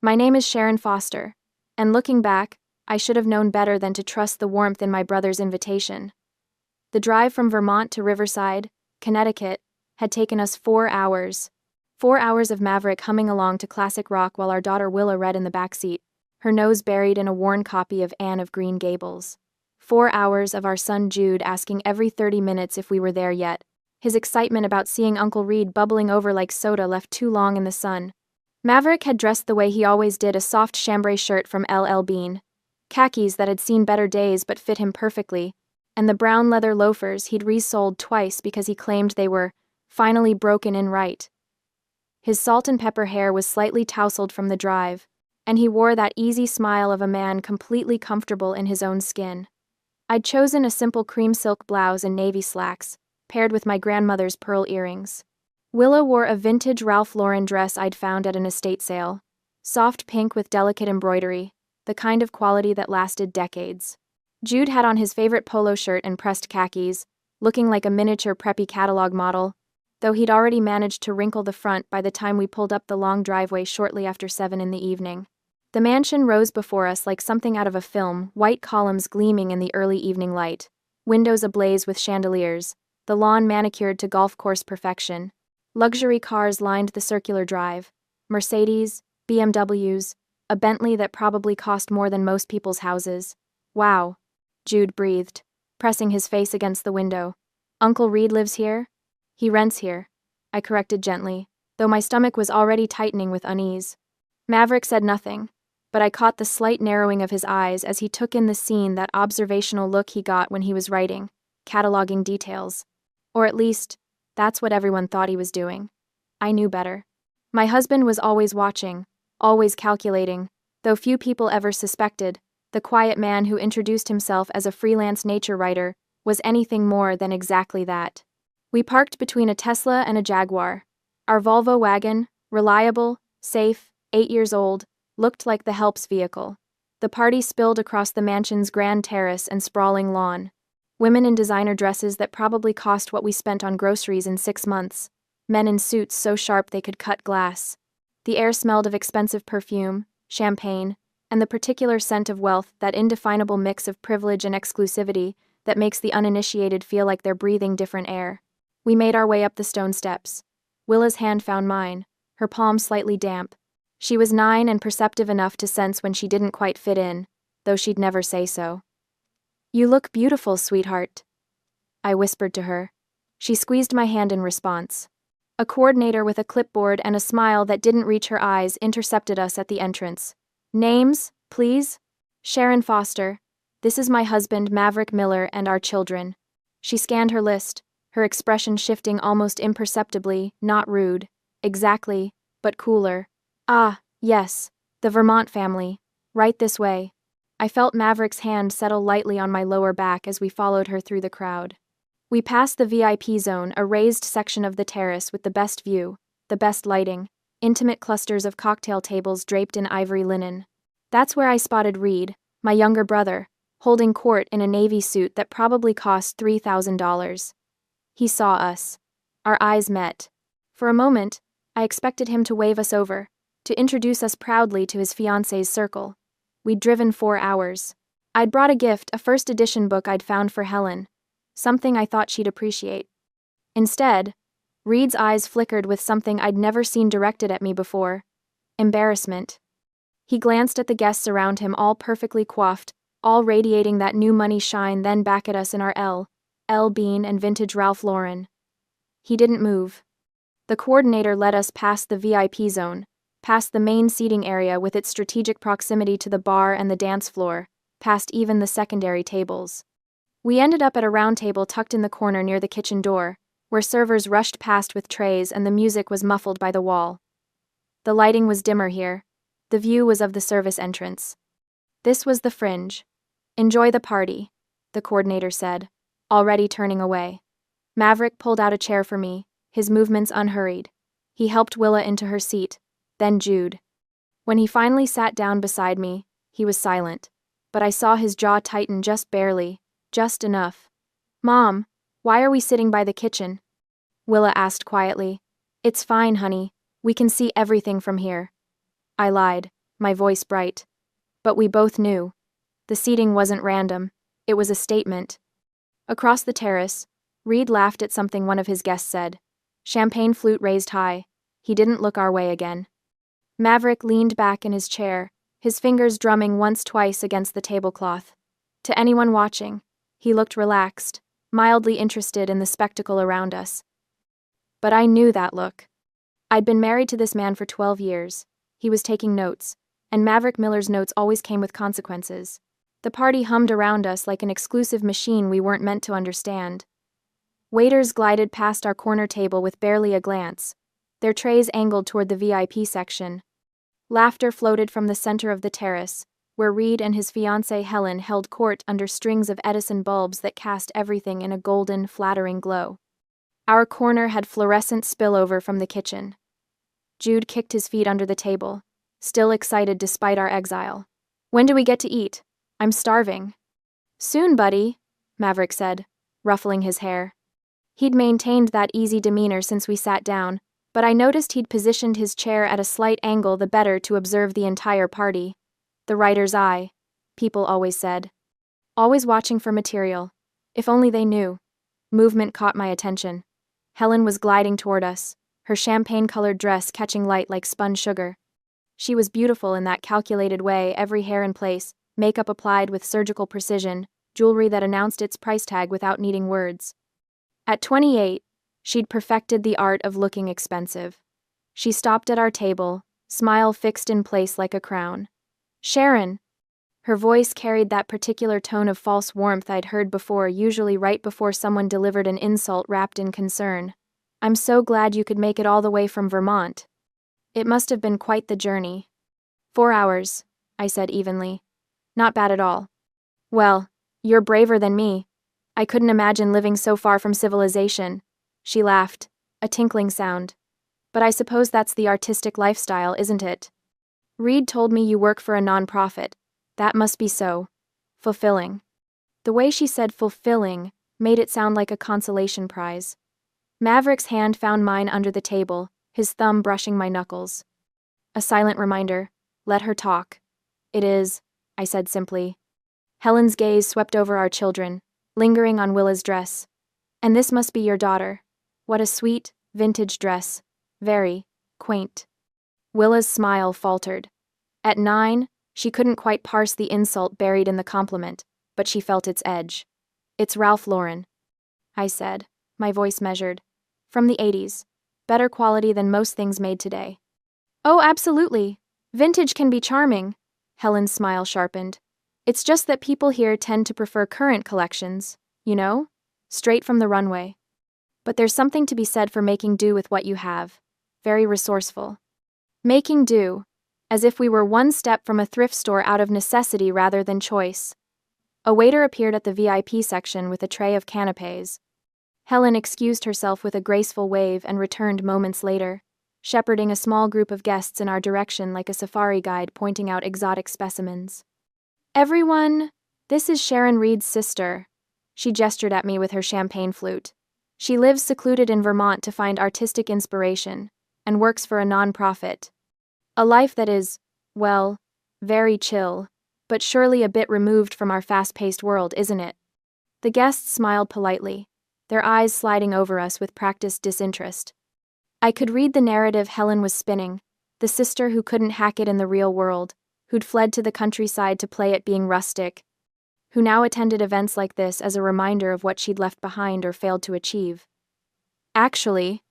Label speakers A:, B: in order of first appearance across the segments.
A: My name is Sharon Foster, and looking back, I should have known better than to trust the warmth in my brother's invitation. The drive from Vermont to Riverside, Connecticut, had taken us 4 hours. 4 hours of Maverick humming along to classic rock while our daughter Willa read in the back seat, her nose buried in a worn copy of Anne of Green Gables. 4 hours of our son Jude asking every 30 minutes if we were there yet. His excitement about seeing Uncle Reed bubbling over like soda left too long in the sun. Maverick had dressed the way he always did, a soft chambray shirt from L.L. Bean, khakis that had seen better days but fit him perfectly, and the brown leather loafers he'd resoled twice because he claimed they were finally broken in right. His salt and pepper hair was slightly tousled from the drive, and he wore that easy smile of a man completely comfortable in his own skin. I'd chosen a simple cream silk blouse and navy slacks, paired with my grandmother's pearl earrings. Willa wore a vintage Ralph Lauren dress I'd found at an estate sale, soft pink with delicate embroidery, the kind of quality that lasted decades. Jude had on his favorite polo shirt and pressed khakis, looking like a miniature preppy catalog model, though he'd already managed to wrinkle the front by the time we pulled up the long driveway shortly after 7 in the evening. The mansion rose before us like something out of a film, white columns gleaming in the early evening light, windows ablaze with chandeliers, the lawn manicured to golf course perfection. Luxury cars lined the circular drive, Mercedes, BMWs, a Bentley that probably cost more than most people's houses. Wow, Jude breathed, pressing his face against the window. Uncle Reed lives here? He rents here, I corrected gently, though my stomach was already tightening with unease. Maverick said nothing, but I caught the slight narrowing of his eyes as he took in the scene, that observational look he got when he was writing, cataloging details. Or at least, that's what everyone thought he was doing. I knew better. My husband was always watching, always calculating, though few people ever suspected. The quiet man who introduced himself as a freelance nature writer was anything more than exactly that. We parked between a Tesla and a Jaguar. Our Volvo wagon, reliable, safe, 8 years old, looked like the help's vehicle. The party spilled across the mansion's grand terrace and sprawling lawn. Women in designer dresses that probably cost what we spent on groceries in 6 months. Men in suits so sharp they could cut glass. The air smelled of expensive perfume, champagne, and the particular scent of wealth, that indefinable mix of privilege and exclusivity that makes the uninitiated feel like they're breathing different air. We made our way up the stone steps. Willa's hand found mine, her palm slightly damp. She was 9 and perceptive enough to sense when she didn't quite fit in, though she'd never say so. You look beautiful, sweetheart, I whispered to her. She squeezed my hand in response. A coordinator with a clipboard and a smile that didn't reach her eyes intercepted us at the entrance. Names, please? Sharon Foster. This is my husband, Maverick Miller, and our children. She scanned her list, her expression shifting almost imperceptibly, not rude. Exactly, but cooler. Ah, yes, the Vermont family. Right this way. I felt Maverick's hand settle lightly on my lower back as we followed her through the crowd. We passed the VIP zone, a raised section of the terrace with the best view, the best lighting, intimate clusters of cocktail tables draped in ivory linen. That's where I spotted Reed, my younger brother, holding court in a navy suit that probably cost $3,000. He saw us. Our eyes met. For a moment, I expected him to wave us over, to introduce us proudly to his fiancée's circle. We'd driven 4 hours. I'd brought a gift, a first edition book I'd found for Helen, something I thought she'd appreciate. Instead, Reed's eyes flickered with something I'd never seen directed at me before: embarrassment. He glanced at the guests around him, all perfectly coiffed, all radiating that new money shine, then back at us in our L. Bean and vintage Ralph Lauren. He didn't move. The coordinator led us past the VIP zone, past the main seating area with its strategic proximity to the bar and the dance floor, past even the secondary tables. We ended up at a round table tucked in the corner near the kitchen door, where servers rushed past with trays and the music was muffled by the wall. The lighting was dimmer here. The view was of the service entrance. This was the fringe. Enjoy the party, the coordinator said, already turning away. Maverick pulled out a chair for me, his movements unhurried. He helped Willa into her seat, then Jude. When he finally sat down beside me, he was silent, but I saw his jaw tighten just barely, just enough. Mom, why are we sitting by the kitchen? Willa asked quietly. It's fine, honey. We can see everything from here. I lied, my voice bright. But we both knew. The seating wasn't random. It was a statement. Across the terrace, Reed laughed at something one of his guests said. Champagne flute raised high. He didn't look our way again. Maverick leaned back in his chair, his fingers drumming once-twice against the tablecloth. To anyone watching, he looked relaxed, mildly interested in the spectacle around us. But I knew that look. I'd been married to this man for 12 years. He was taking notes, and Maverick Miller's notes always came with consequences. The party hummed around us like an exclusive machine we weren't meant to understand. Waiters glided past our corner table with barely a glance, their trays angled toward the VIP section. Laughter floated from the center of the terrace, where Reed and his fiancée Helen held court under strings of Edison bulbs that cast everything in a golden, flattering glow. Our corner had fluorescent spillover from the kitchen. Jude kicked his feet under the table, still excited despite our exile. When do we get to eat? I'm starving. Soon, buddy, Maverick said, ruffling his hair. He'd maintained that easy demeanor since we sat down, but I noticed he'd positioned his chair at a slight angle the better to observe the entire party. The writer's eye, people always said. Always watching for material. If only they knew. Movement caught my attention. Helen was gliding toward us, her champagne-colored dress catching light like spun sugar. She was beautiful in that calculated way, every hair in place, makeup applied with surgical precision, jewelry that announced its price tag without needing words. At 28, she'd perfected the art of looking expensive. She stopped at our table, smile fixed in place like a crown. Sharon! Her voice carried that particular tone of false warmth I'd heard before, usually right before someone delivered an insult wrapped in concern. I'm so glad you could make it all the way from Vermont. It must have been quite the journey. 4 hours, I said evenly. Not bad at all. Well, you're braver than me. I couldn't imagine living so far from civilization. She laughed, a tinkling sound. But I suppose that's the artistic lifestyle, isn't it? Reed told me you work for a nonprofit. That must be so. Fulfilling. The way she said fulfilling made it sound like a consolation prize. Maverick's hand found mine under the table, his thumb brushing my knuckles. A silent reminder. Let her talk. It is, I said simply. Helen's gaze swept over our children, lingering on Willa's dress. And this must be your daughter. What a sweet, vintage dress. Very quaint. Willa's smile faltered. At 9, she couldn't quite parse the insult buried in the compliment, but she felt its edge. It's Ralph Lauren, I said, my voice measured. From the 80s. Better quality than most things made today. Oh, absolutely. Vintage can be charming. Helen's smile sharpened. It's just that people here tend to prefer current collections, you know? Straight from the runway. But there's something to be said for making do with what you have. Very resourceful. Making do, as if we were one step from a thrift store out of necessity rather than choice. A waiter appeared at the VIP section with a tray of canapes. Helen excused herself with a graceful wave and returned moments later, shepherding a small group of guests in our direction like a safari guide pointing out exotic specimens. Everyone, this is Sharon Reed's sister. She gestured at me with her champagne flute. She lives secluded in Vermont to find artistic inspiration, and works for a nonprofit. A life that is, well, very chill, but surely a bit removed from our fast-paced world, isn't it? The guests smiled politely, their eyes sliding over us with practiced disinterest. I could read the narrative Helen was spinning, the sister who couldn't hack it in the real world, who'd fled to the countryside to play at being rustic, who now attended events like this as a reminder of what she'd left behind or failed to achieve. Actually,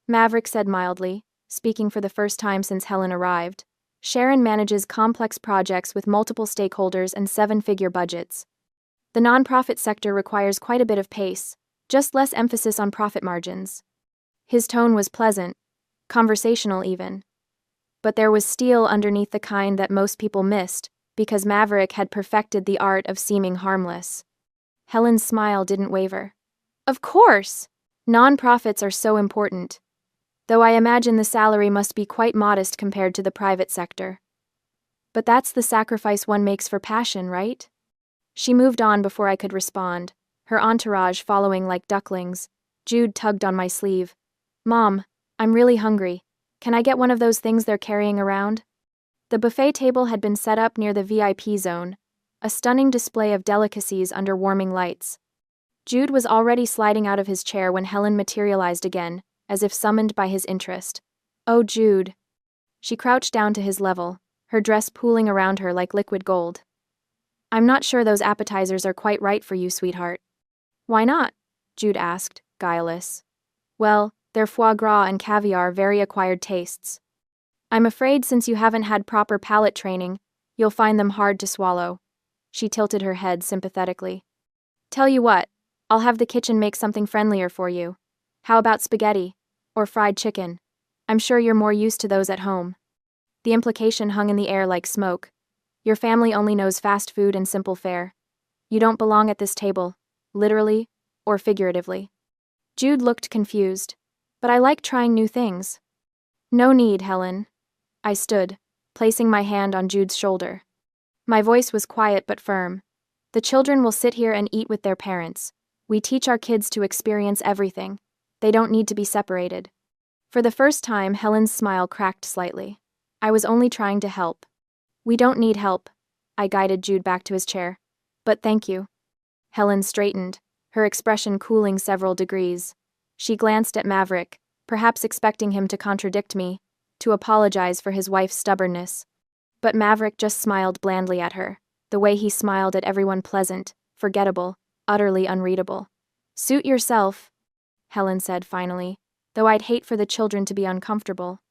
A: Maverick said mildly, speaking for the first time since Helen arrived, Sharon manages complex projects with multiple stakeholders and 7-figure budgets. The nonprofit sector requires quite a bit of pace, just less emphasis on profit margins. His tone was pleasant, conversational even. But there was steel underneath, the kind that most people missed, because Maverick had perfected the art of seeming harmless. Helen's smile didn't waver. Of course! Nonprofits are so important. Though I imagine the salary must be quite modest compared to the private sector. But that's the sacrifice one makes for passion, right? She moved on before I could respond, her entourage following like ducklings. Jude tugged on my sleeve. Mom, I'm really hungry. Can I get one of those things they're carrying around? The buffet table had been set up near the VIP zone, a stunning display of delicacies under warming lights. Jude was already sliding out of his chair when Helen materialized again, as if summoned by his interest. "Oh, Jude." She crouched down to his level, her dress pooling around her like liquid gold. "I'm not sure those appetizers are quite right for you, sweetheart." "Why not?" Jude asked, guileless. "Well, they're foie gras and caviar, very acquired tastes. I'm afraid since you haven't had proper palate training, you'll find them hard to swallow." She tilted her head sympathetically. "Tell you what, I'll have the kitchen make something friendlier for you. How about spaghetti? Or fried chicken? I'm sure you're more used to those at home." The implication hung in the air like smoke. Your family only knows fast food and simple fare. You don't belong at this table, literally or figuratively. Jude looked confused. "But I like trying new things." "No need, Helen." I stood, placing my hand on Jude's shoulder. My voice was quiet but firm. "The children will sit here and eat with their parents. We teach our kids to experience everything. They don't need to be separated." For the first time, Helen's smile cracked slightly. "I was only trying to help." "We don't need help." I guided Jude back to his chair. "But thank you." Helen straightened, her expression cooling several degrees. She glanced at Maverick, perhaps expecting him to contradict me, to apologize for his wife's stubbornness. But Maverick just smiled blandly at her, the way he smiled at everyone, pleasant, forgettable, utterly unreadable. "Suit yourself," Helen said finally, "though I'd hate for the children to be uncomfortable."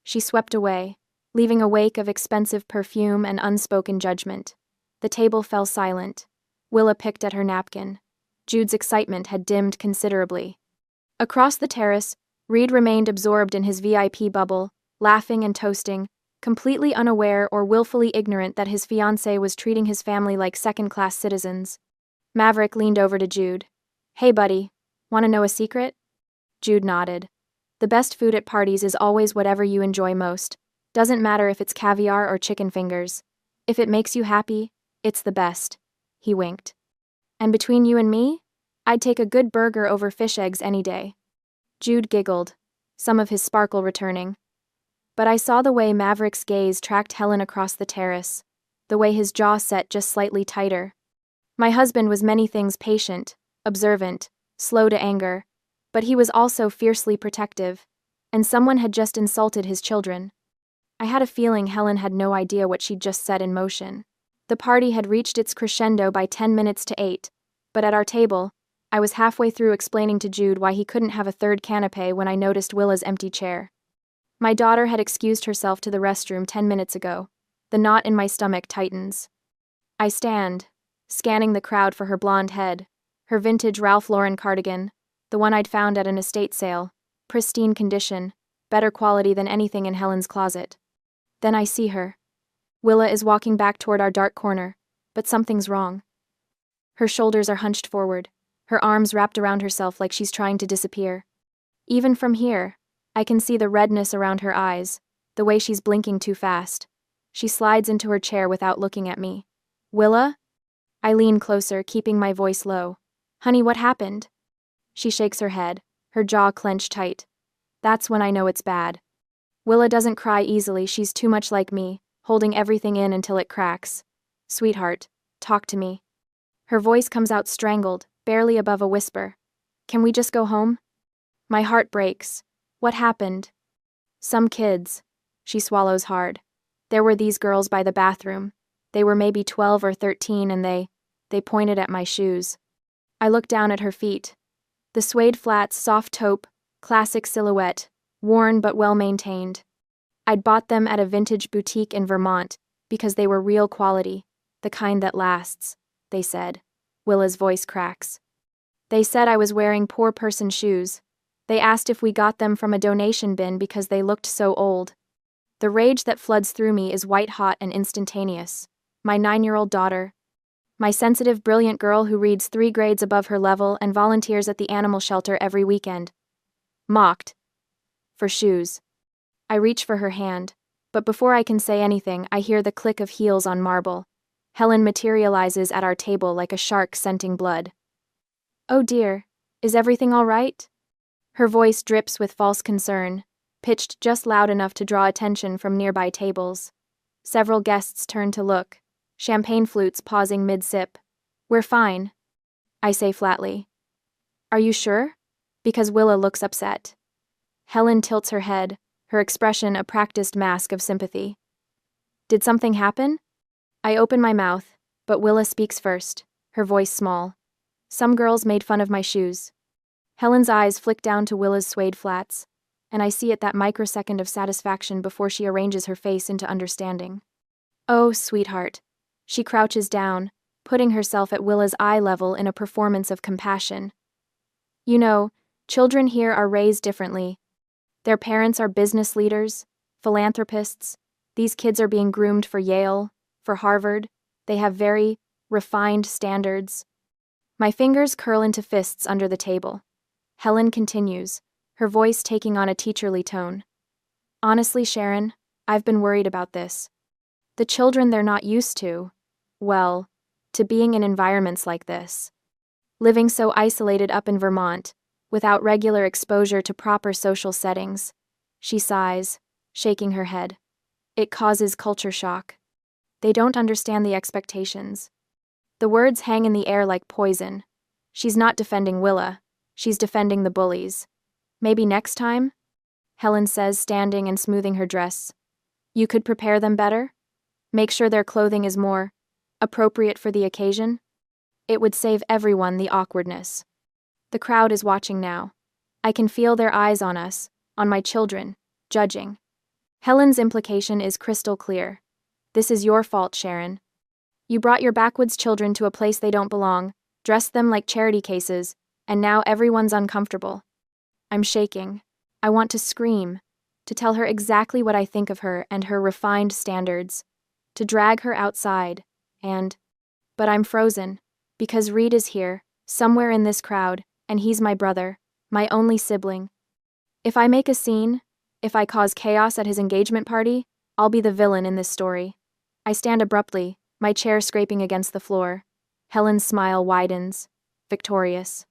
A: She swept away, leaving a wake of expensive perfume and unspoken judgment. The table fell silent. Willa picked at her napkin. Jude's excitement had dimmed considerably. Across the terrace, Reed remained absorbed in his VIP bubble, laughing and toasting, completely unaware or willfully ignorant that his fiancée was treating his family like second-class citizens. Maverick leaned over to Jude. "Hey, buddy, want to know a secret?" Jude nodded. "The best food at parties is always whatever you enjoy most. Doesn't matter if it's caviar or chicken fingers. If it makes you happy, it's the best." He winked. "And between you and me, I'd take a good burger over fish eggs any day." Jude giggled, some of his sparkle returning. But I saw the way Maverick's gaze tracked Helen across the terrace, the way his jaw set just slightly tighter. My husband was many things: patient, observant, slow to anger, but he was also fiercely protective, and someone had just insulted his children. I had a feeling Helen had no idea what she'd just set in motion. The party had reached its crescendo by 10 minutes to 8, but at our table, I was halfway through explaining to Jude why he couldn't have a third canapé when I noticed Willa's empty chair. My daughter had excused herself to the restroom 10 minutes ago. The knot in my stomach tightens. I stand, scanning the crowd for her blonde head, her vintage Ralph Lauren cardigan, the one I'd found at an estate sale, pristine condition, better quality than anything in Helen's closet. Then I see her. Willa is walking back toward our dark corner, but something's wrong. Her shoulders are hunched forward, her arms wrapped around herself like she's trying to disappear. Even from here, I can see the redness around her eyes, the way she's blinking too fast. She slides into her chair without looking at me. "Willa?" I lean closer, keeping my voice low. "Honey, what happened?" She shakes her head, her jaw clenched tight. That's when I know it's bad. Willa doesn't cry easily, she's too much like me, holding everything in until it cracks. "Sweetheart, talk to me." Her voice comes out strangled, barely above a whisper. "Can we just go home?" My heart breaks. What happened? "Some kids." She swallows hard. "There were these girls by the bathroom. They were maybe 12 or 13 and they pointed at my shoes." I look down at her feet. The suede flats, soft taupe, classic silhouette, worn but well-maintained. I'd bought them at a vintage boutique in Vermont because they were real quality, the kind that lasts, they said. Willa's voice cracks. "They said I was wearing poor person shoes. They asked if we got them from a donation bin because they looked so old." The rage that floods through me is white-hot and instantaneous. My 9-year-old daughter, my sensitive, brilliant girl who reads 3 grades above her level and volunteers at the animal shelter every weekend, mocked for shoes. I reach for her hand, but before I can say anything, I hear the click of heels on marble. Helen materializes at our table like a shark scenting blood. "Oh dear, is everything all right?" Her voice drips with false concern, pitched just loud enough to draw attention from nearby tables. Several guests turn to look, champagne flutes pausing mid-sip. We're fine, I say flatly. Are you sure? Because Willa looks upset. Helen tilts her head, her expression a practiced mask of sympathy. Did something happen? I open my mouth, but Willa speaks first, her voice small. Some girls made fun of my shoes. Helen's eyes flick down to Willa's suede flats, and I see it that microsecond of satisfaction before she arranges her face into understanding. Oh, sweetheart. She crouches down, putting herself at Willa's eye level in a performance of compassion. You know, children here are raised differently. Their parents are business leaders, philanthropists. These kids are being groomed for Yale, for Harvard. They have very refined standards. My fingers curl into fists under the table. Helen continues, her voice taking on a teacherly tone. Honestly, Sharon, I've been worried about this. The children they're not used to, well, to being in environments like this. Living so isolated up in Vermont, without regular exposure to proper social settings. She sighs, shaking her head. It causes culture shock. They don't understand the expectations. The words hang in the air like poison. She's not defending Willa. She's defending the bullies. Maybe next time? Helen says, standing and smoothing her dress. You could prepare them better? Make sure their clothing is more appropriate for the occasion? It would save everyone the awkwardness. The crowd is watching now. I can feel their eyes on us, on my children, judging. Helen's implication is crystal clear. This is your fault, Sharon. You brought your backwoods children to a place they don't belong, dressed them like charity cases, and now everyone's uncomfortable. I'm shaking. I want to scream, to tell her exactly what I think of her and her refined standards, to drag her outside, but I'm frozen, because Reed is here, somewhere in this crowd, and he's my brother, my only sibling. If I make a scene, if I cause chaos at his engagement party, I'll be the villain in this story. I stand abruptly, my chair scraping against the floor. Helen's smile widens, victorious.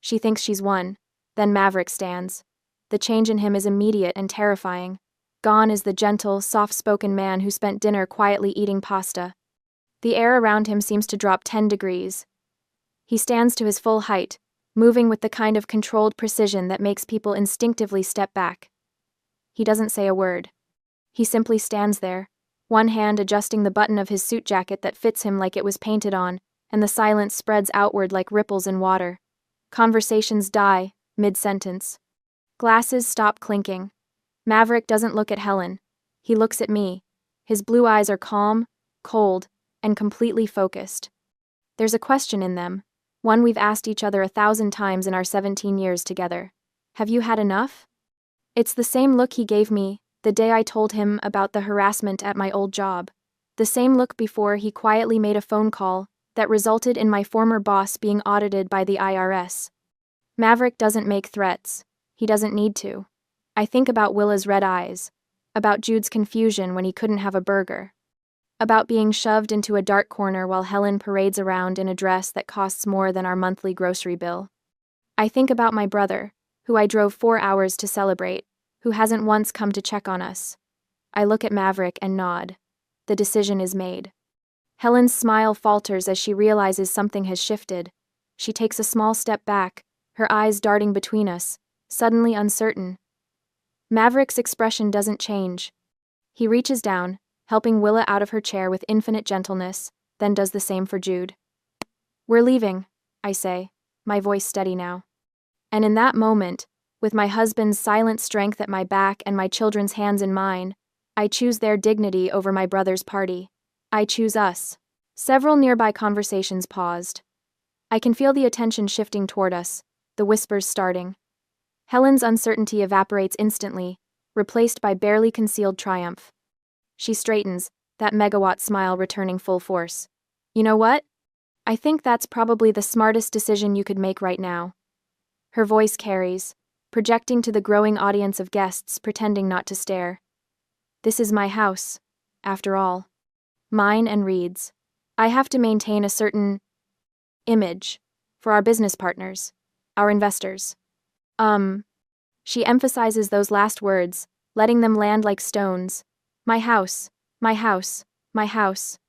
A: She thinks she's won. Then Maverick stands. The change in him is immediate and terrifying. Gone is the gentle, soft-spoken man who spent dinner quietly eating pasta. The air around him seems to drop 10 degrees. He stands to his full height, moving with the kind of controlled precision that makes people instinctively step back. He doesn't say a word. He simply stands there, one hand adjusting the button of his suit jacket that fits him like it was painted on, and the silence spreads outward like ripples in water. Conversations die, mid-sentence. Glasses stop clinking. Maverick doesn't look at Helen. He looks at me. His blue eyes are calm, cold, and completely focused. There's a question in them, one we've asked each other 1,000 times in our 17 years together. Have you had enough? It's the same look he gave me the day I told him about the harassment at my old job. The same look before he quietly made a phone call that resulted in my former boss being audited by the IRS. Maverick doesn't make threats. He doesn't need to. I think about Willa's red eyes, about Jude's confusion when he couldn't have a burger, about being shoved into a dark corner while Helen parades around in a dress that costs more than our monthly grocery bill. I think about my brother, who I drove 4 hours to celebrate, who hasn't once come to check on us. I look at Maverick and nod. The decision is made. Helen's smile falters as she realizes something has shifted. She takes a small step back, her eyes darting between us, suddenly uncertain. Maverick's expression doesn't change. He reaches down, helping Willa out of her chair with infinite gentleness, then does the same for Jude. We're leaving, I say, my voice steady now. And in that moment, with my husband's silent strength at my back and my children's hands in mine, I choose their dignity over my brother's party. I choose us. Several nearby conversations paused. I can feel the attention shifting toward us, the whispers starting. Helen's uncertainty evaporates instantly, replaced by barely concealed triumph. She straightens, that megawatt smile returning full force. You know what? I think that's probably the smartest decision you could make right now. Her voice carries, projecting to the growing audience of guests pretending not to stare. This is my house, after all. Mine and Reed's. I have to maintain a certain image for our business partners, our investors. She emphasizes those last words, letting them land like stones. My house, My house. My house.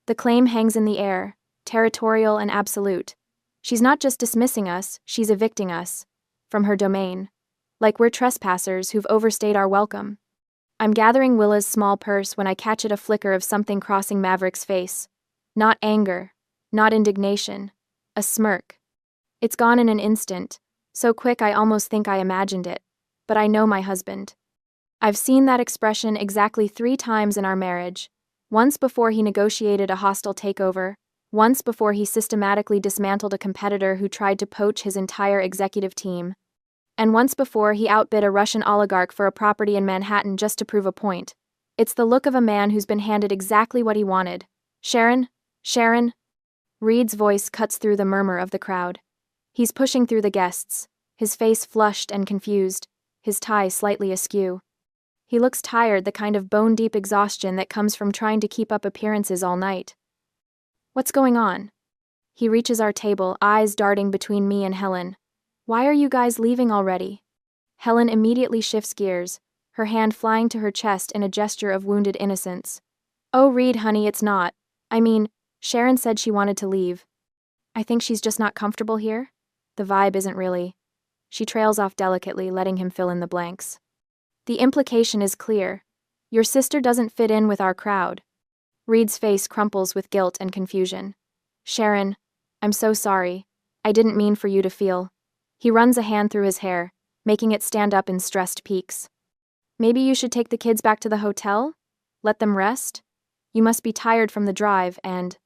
A: The claim hangs in the air, territorial and absolute. She's not just dismissing us, she's evicting us. From her domain. Like we're trespassers who've overstayed our welcome. I'm gathering Willa's small purse when I catch at a flicker of something crossing Maverick's face. Not anger. Not indignation. A smirk. It's gone in an instant, so quick I almost think I imagined it. But I know my husband. I've seen that expression exactly 3 times in our marriage. Once before he negotiated a hostile takeover, once before he systematically dismantled a competitor who tried to poach his entire executive team, and once before he outbid a Russian oligarch for a property in Manhattan just to prove a point. It's the look of a man who's been handed exactly what he wanted. Sharon? Sharon? Reed's voice cuts through the murmur of the crowd. He's pushing through the guests, his face flushed and confused, his tie slightly askew. He looks tired, the kind of bone-deep exhaustion that comes from trying to keep up appearances all night. What's going on? He reaches our table, eyes darting between me and Helen. Why are you guys leaving already? Helen immediately shifts gears, her hand flying to her chest in a gesture of wounded innocence. Oh, Reed, honey, it's not. I mean, Sharon said she wanted to leave. I think she's just not comfortable here. The vibe isn't really. She trails off delicately, letting him fill in the blanks. The implication is clear. Your sister doesn't fit in with our crowd. Reed's face crumples with guilt and confusion. Sharon, I'm so sorry. I didn't mean for you to feel. He runs a hand through his hair, making it stand up in stressed peaks. Maybe you should take the kids back to the hotel? Let them rest? You must be tired from the drive and...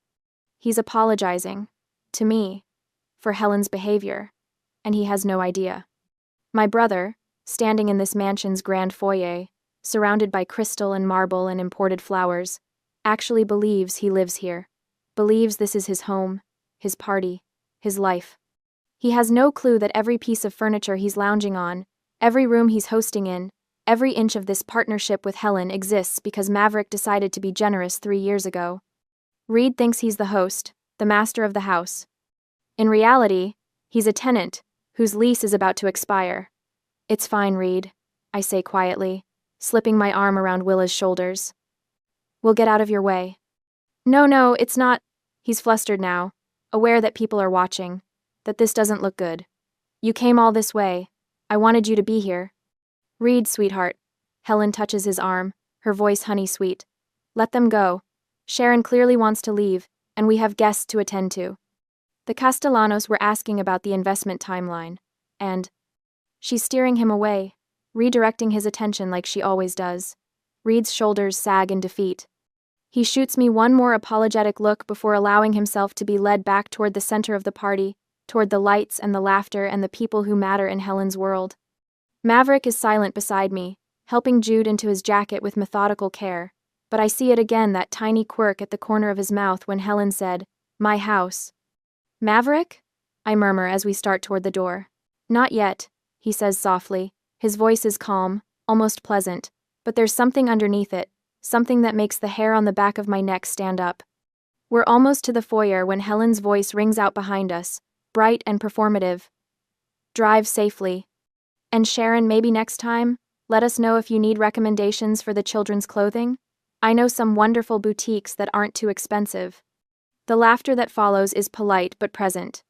A: He's apologizing. To me. For Helen's behavior. And he has no idea. My brother, standing in this mansion's grand foyer, surrounded by crystal and marble and imported flowers, actually believes he lives here. Believes this is his home, his party, his life. He has no clue that every piece of furniture he's lounging on, every room he's hosting in, every inch of this partnership with Helen exists because Maverick decided to be generous 3 years ago. Reed thinks he's the host, the master of the house. In reality, he's a tenant, whose lease is about to expire. It's fine, Reed, I say quietly, slipping my arm around Willa's shoulders. We'll get out of your way. No, it's not. He's flustered now, aware that people are watching, that this doesn't look good. You came all this way. I wanted you to be here. Reed, sweetheart. Helen touches his arm, her voice honey-sweet. Let them go. Sharon clearly wants to leave, and we have guests to attend to. The Castellanos were asking about the investment timeline, and... She's steering him away, redirecting his attention like she always does. Reed's shoulders sag in defeat. He shoots me one more apologetic look before allowing himself to be led back toward the center of the party, toward the lights and the laughter and the people who matter in Helen's world. Maverick is silent beside me, helping Jude into his jacket with methodical care, but I see it again, that tiny quirk at the corner of his mouth when Helen said, "My house." Maverick? I murmur as we start toward the door. Not yet, he says softly. His voice is calm, almost pleasant, but there's something underneath it, something that makes the hair on the back of my neck stand up. We're almost to the foyer when Helen's voice rings out behind us, bright and performative. Drive safely. And Sharon, maybe next time, let us know if you need recommendations for the children's clothing. I know some wonderful boutiques that aren't too expensive. The laughter that follows is polite but present.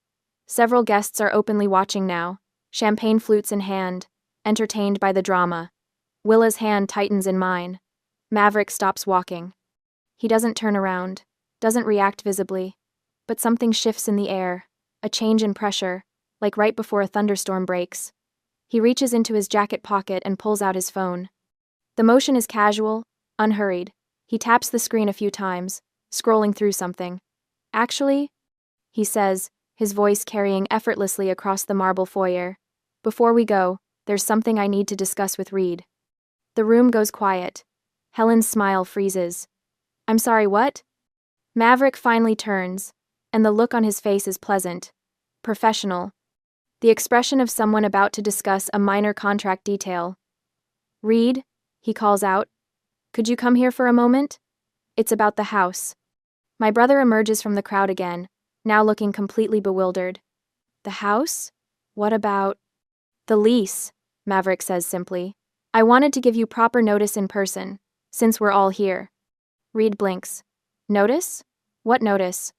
A: Several guests are openly watching now, champagne flutes in hand, entertained by the drama. Willa's hand tightens in mine. Maverick stops walking. He doesn't turn around, doesn't react visibly, but something shifts in the air, a change in pressure, like right before a thunderstorm breaks. He reaches into his jacket pocket and pulls out his phone. The motion is casual, unhurried. He taps the screen a few times, scrolling through something. Actually, he says, his voice carrying effortlessly across the marble foyer. Before we go, there's something I need to discuss with Reed. The room goes quiet. Helen's smile freezes. I'm sorry, what? Maverick finally turns, and the look on his face is pleasant, professional. The expression of someone about to discuss a minor contract detail. Reed, he calls out. Could you come here for a moment? It's about the house. My brother emerges from the crowd again, now looking completely bewildered. The house? What about... The lease, Maverick says simply. I wanted to give you proper notice in person, since we're all here. Reed blinks. Notice? What notice?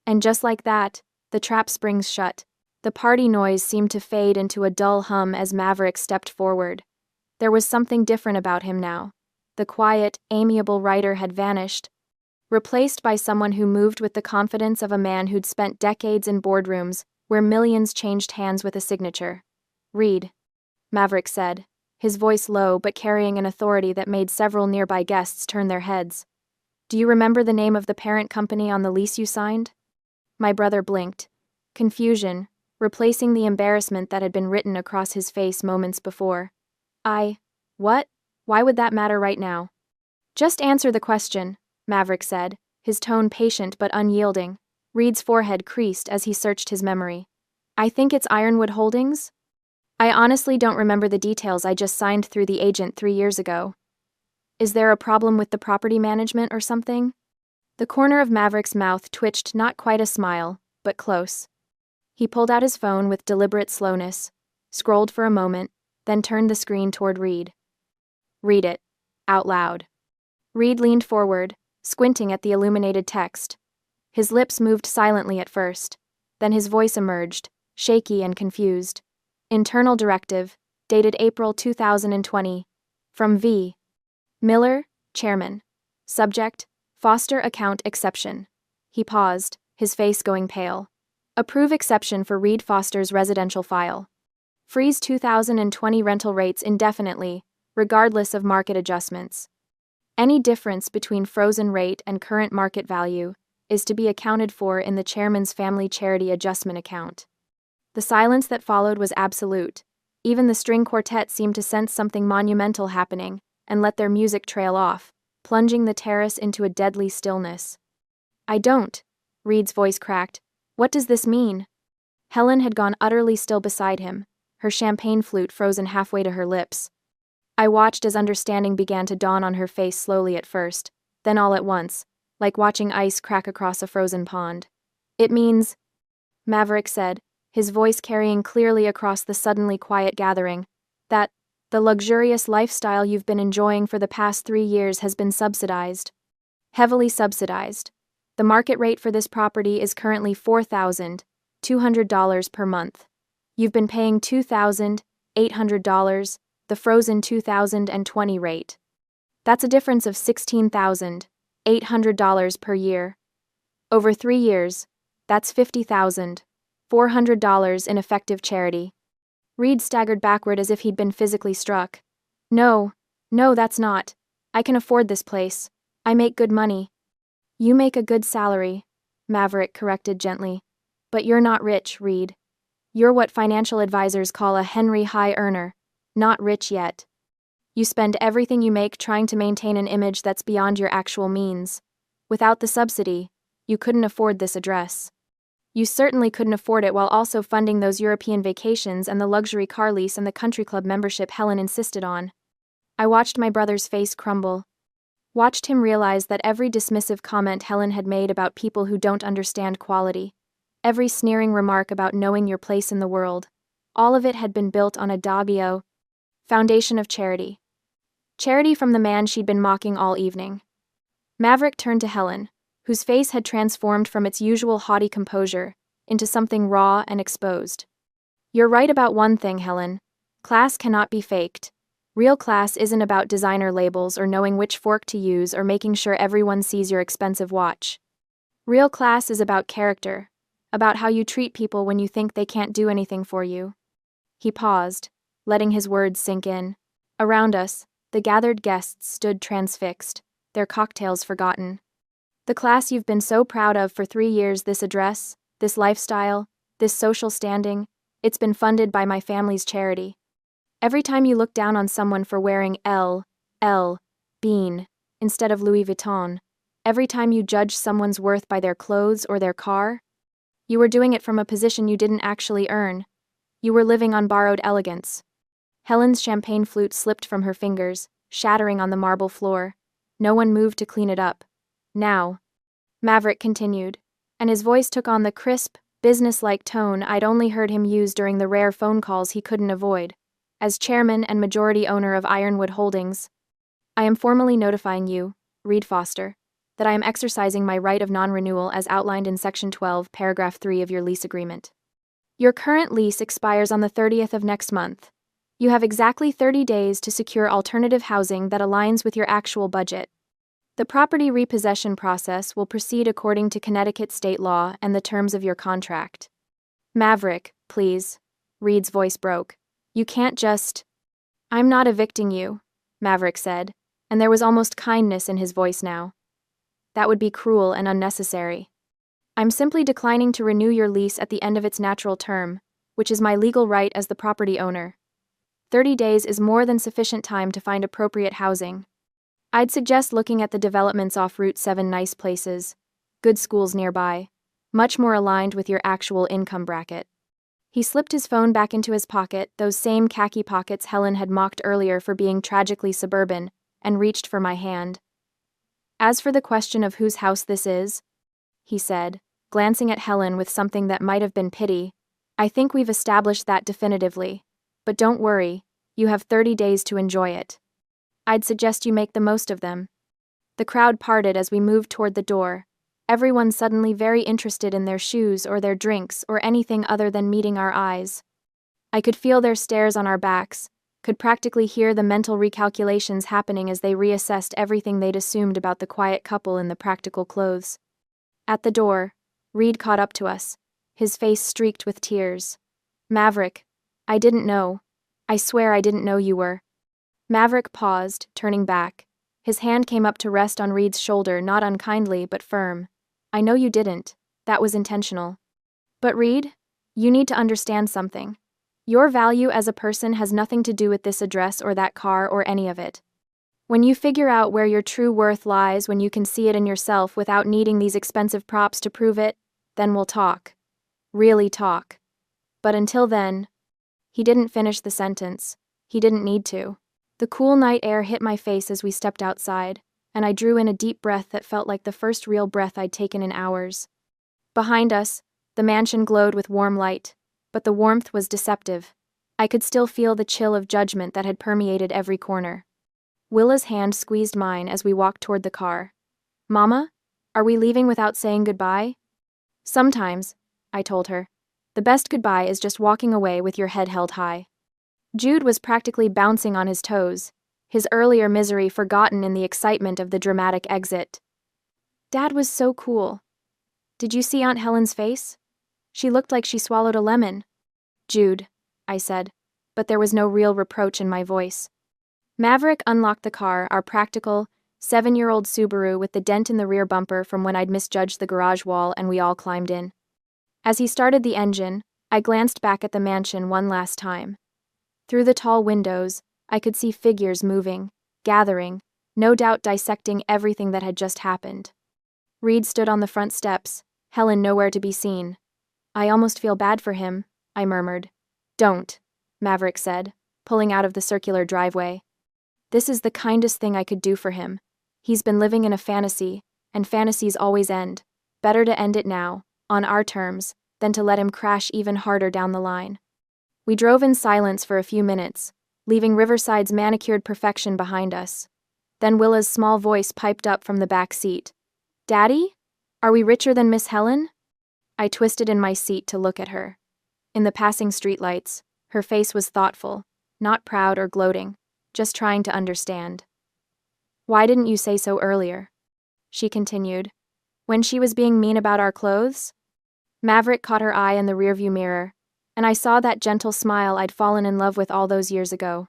A: And just like that, the trap springs shut. The party noise seemed to fade into a dull hum as Maverick stepped forward. There was something different about him now. The quiet, amiable writer had vanished, replaced by someone who moved with the confidence of a man who'd spent decades in boardrooms where millions changed hands with a signature. Reed, Maverick said, his voice low but carrying an authority that made several nearby guests turn their heads. Do you remember the name of the parent company on the lease you signed? My brother blinked. Confusion, replacing the embarrassment that had been written across his face moments before. What? Why would that matter right now? Just answer the question, Maverick said, his tone patient but unyielding. Reed's forehead creased as he searched his memory. I think it's Ironwood Holdings? I honestly don't remember the details. I just signed through the agent 3 years ago. Is there a problem with the property management or something? The corner of Maverick's mouth twitched, not quite a smile, but close. He pulled out his phone with deliberate slowness, scrolled for a moment, then turned the screen toward Reed. Read it. Out loud. Reed leaned forward, squinting at the illuminated text. His lips moved silently at first, then his voice emerged, shaky and confused. Internal directive, dated April 2020. From V. Miller, Chairman. Subject, Foster Account Exception. He paused, his face going pale. Approve exception for Reed Foster's residential file. Freeze 2020 rental rates indefinitely, regardless of market adjustments. Any difference between frozen rate and current market value is to be accounted for in the chairman's family charity adjustment account. The silence that followed was absolute. Even the string quartet seemed to sense something monumental happening and let their music trail off, plunging the terrace into a deadly stillness. I don't, Reed's voice cracked. What does this mean? Helen had gone utterly still beside him, her champagne flute frozen halfway to her lips. I watched as understanding began to dawn on her face slowly at first, then all at once, like watching ice crack across a frozen pond. It means, Maverick said, his voice carrying clearly across the suddenly quiet gathering, that the luxurious lifestyle you've been enjoying for the past 3 years has been subsidized. Heavily subsidized. The market rate for this property is currently $4,200 per month. You've been paying $2,800, the frozen 2020 rate. That's a difference of $16,800 per year. Over 3 years, that's $50,400 in effective charity. Reed staggered backward as if he'd been physically struck. No, that's not. I can afford this place. I make good money. You make a good salary, Maverick corrected gently. But you're not rich, Reed. You're what financial advisors call a Henry High earner, not rich yet. You spend everything you make trying to maintain an image that's beyond your actual means. Without the subsidy, you couldn't afford this address. You certainly couldn't afford it while also funding those European vacations and the luxury car lease and the country club membership Helen insisted on. I watched my brother's face crumble. Watched him realize that every dismissive comment Helen had made about people who don't understand quality, every sneering remark about knowing your place in the world, all of it had been built on a Daggio foundation of charity. Charity from the man she'd been mocking all evening. Maverick turned to Helen, whose face had transformed from its usual haughty composure into something raw and exposed. You're right about one thing, Helen. Class cannot be faked. Real class isn't about designer labels or knowing which fork to use or making sure everyone sees your expensive watch. Real class is about character, about how you treat people when you think they can't do anything for you. He paused, letting his words sink in. Around us, the gathered guests stood transfixed, their cocktails forgotten. The class you've been so proud of for 3 years, this address, this lifestyle, this social standing, it's been funded by my family's charity. Every time you look down on someone for wearing Bean, instead of Louis Vuitton, every time you judge someone's worth by their clothes or their car, you were doing it from a position you didn't actually earn. You were living on borrowed elegance. Helen's champagne flute slipped from her fingers, shattering on the marble floor. No one moved to clean it up. Now, Maverick continued, and his voice took on the crisp, business-like tone I'd only heard him use during the rare phone calls he couldn't avoid. As chairman and majority owner of Ironwood Holdings, I am formally notifying you, Reed Foster, that I am exercising my right of non-renewal as outlined in Section 12, Paragraph 3 of your lease agreement. Your current lease expires on the 30th of next month. You have exactly 30 days to secure alternative housing that aligns with your actual budget. The property repossession process will proceed according to Connecticut state law and the terms of your contract. Maverick, please. Reed's voice broke. You can't just... I'm not evicting you, Maverick said, and there was almost kindness in his voice now. That would be cruel and unnecessary. I'm simply declining to renew your lease at the end of its natural term, which is my legal right as the property owner. 30 days is more than sufficient time to find appropriate housing. I'd suggest looking at the developments off Route 7, nice places, good schools nearby, much more aligned with your actual income bracket. He slipped his phone back into his pocket, those same khaki pockets Helen had mocked earlier for being tragically suburban, and reached for my hand. As for the question of whose house this is, he said, glancing at Helen with something that might have been pity, I think we've established that definitively. But don't worry, you have 30 days to enjoy it. I'd suggest you make the most of them. The crowd parted as we moved toward the door, everyone suddenly very interested in their shoes or their drinks or anything other than meeting our eyes. I could feel their stares on our backs, could practically hear the mental recalculations happening as they reassessed everything they'd assumed about the quiet couple in the practical clothes. At the door, Reed caught up to us, his face streaked with tears. Maverick, I didn't know. I swear I didn't know you were. Maverick paused, turning back. His hand came up to rest on Reed's shoulder, not unkindly but firm. I know you didn't. That was intentional. But Reed, you need to understand something. Your value as a person has nothing to do with this address or that car or any of it. When you figure out where your true worth lies, when you can see it in yourself without needing these expensive props to prove it, then we'll talk. Really talk. But until then... He didn't finish the sentence. He didn't need to. The cool night air hit my face as we stepped outside, and I drew in a deep breath that felt like the first real breath I'd taken in hours. Behind us, the mansion glowed with warm light, but the warmth was deceptive. I could still feel the chill of judgment that had permeated every corner. Willa's hand squeezed mine as we walked toward the car. Mama, are we leaving without saying goodbye? Sometimes, I told her. The best goodbye is just walking away with your head held high. Jude was practically bouncing on his toes, his earlier misery forgotten in the excitement of the dramatic exit. Dad was so cool. Did you see Aunt Helen's face? She looked like she swallowed a lemon. Jude, I said, but there was no real reproach in my voice. Maverick unlocked the car, our practical, 7-year-old Subaru with the dent in the rear bumper from when I'd misjudged the garage wall, and we all climbed in. As he started the engine, I glanced back at the mansion one last time. Through the tall windows, I could see figures moving, gathering, no doubt dissecting everything that had just happened. Reed stood on the front steps, Helen nowhere to be seen. I almost feel bad for him, I murmured. Don't, Maverick said, pulling out of the circular driveway. This is the kindest thing I could do for him. He's been living in a fantasy, and fantasies always end. Better to end it now, on our terms, than to let him crash even harder down the line. We drove in silence for a few minutes, leaving Riverside's manicured perfection behind us. Then Willa's small voice piped up from the back seat. Daddy? Are we richer than Miss Helen? I twisted in my seat to look at her. In the passing streetlights, her face was thoughtful, not proud or gloating, just trying to understand. Why didn't you say so earlier? She continued. When she was being mean about our clothes? Maverick caught her eye in the rearview mirror, and I saw that gentle smile I'd fallen in love with all those years ago.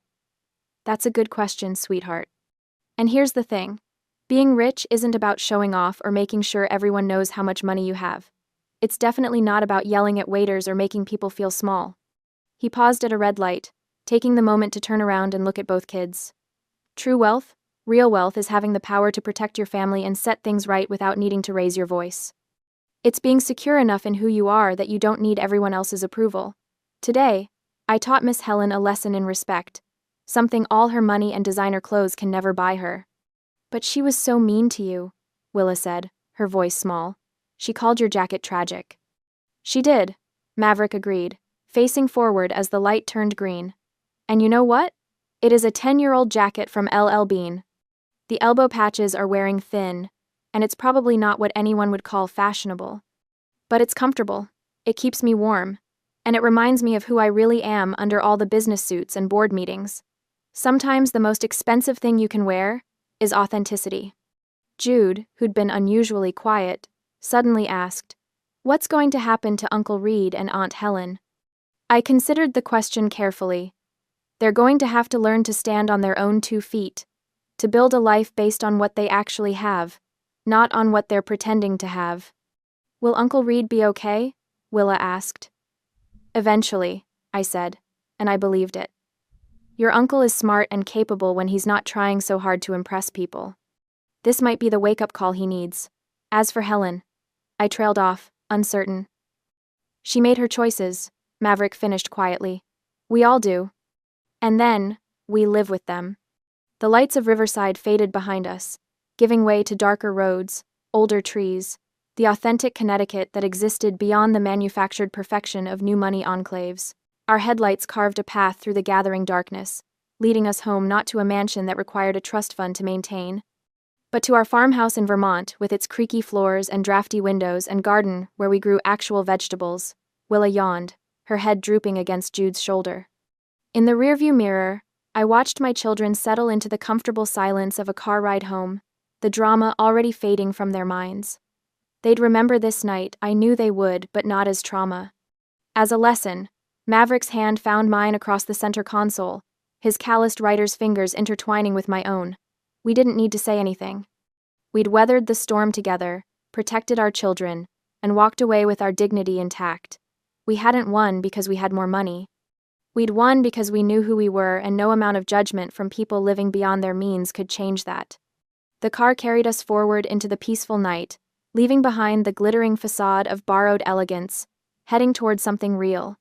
A: That's a good question, sweetheart. And here's the thing. Being rich isn't about showing off or making sure everyone knows how much money you have. It's definitely not about yelling at waiters or making people feel small. He paused at a red light, taking the moment to turn around and look at both kids. True wealth, real wealth, is having the power to protect your family and set things right without needing to raise your voice. It's being secure enough in who you are that you don't need everyone else's approval. Today, I taught Miss Helen a lesson in respect, something all her money and designer clothes can never buy her. But she was so mean to you, Willa said, her voice small. She called your jacket tragic. She did, Maverick agreed, facing forward as the light turned green. And you know what? It is a 10-year-old jacket from LL Bean. The elbow patches are wearing thin, and it's probably not what anyone would call fashionable. But it's comfortable. It keeps me warm. And it reminds me of who I really am under all the business suits and board meetings. Sometimes the most expensive thing you can wear is authenticity. Jude, who'd been unusually quiet, suddenly asked, "What's going to happen to Uncle Reed and Aunt Helen?" I considered the question carefully. They're going to have to learn to stand on their own 2 feet, to build a life based on what they actually have, not on what they're pretending to have. "Will Uncle Reed be okay?" Willa asked. "Eventually," I said, and I believed it. Your uncle is smart and capable when he's not trying so hard to impress people. This might be the wake-up call he needs. As for Helen, I trailed off, uncertain. "She made her choices," Maverick finished quietly. "We all do. And then, we live with them." The lights of Riverside faded behind us, giving way to darker roads, older trees, the authentic Connecticut that existed beyond the manufactured perfection of new money enclaves. Our headlights carved a path through the gathering darkness, leading us home not to a mansion that required a trust fund to maintain, but to our farmhouse in Vermont with its creaky floors and drafty windows and garden where we grew actual vegetables. Willa yawned, her head drooping against Jude's shoulder. In the rearview mirror, I watched my children settle into the comfortable silence of a car ride home, the drama already fading from their minds. They'd remember this night, I knew they would, but not as trauma. As a lesson, Maverick's hand found mine across the center console, his calloused writer's fingers intertwining with my own. We didn't need to say anything. We'd weathered the storm together, protected our children, and walked away with our dignity intact. We hadn't won because we had more money. We'd won because we knew who we were, and no amount of judgment from people living beyond their means could change that. The car carried us forward into the peaceful night, leaving behind the glittering facade of borrowed elegance, heading toward something real.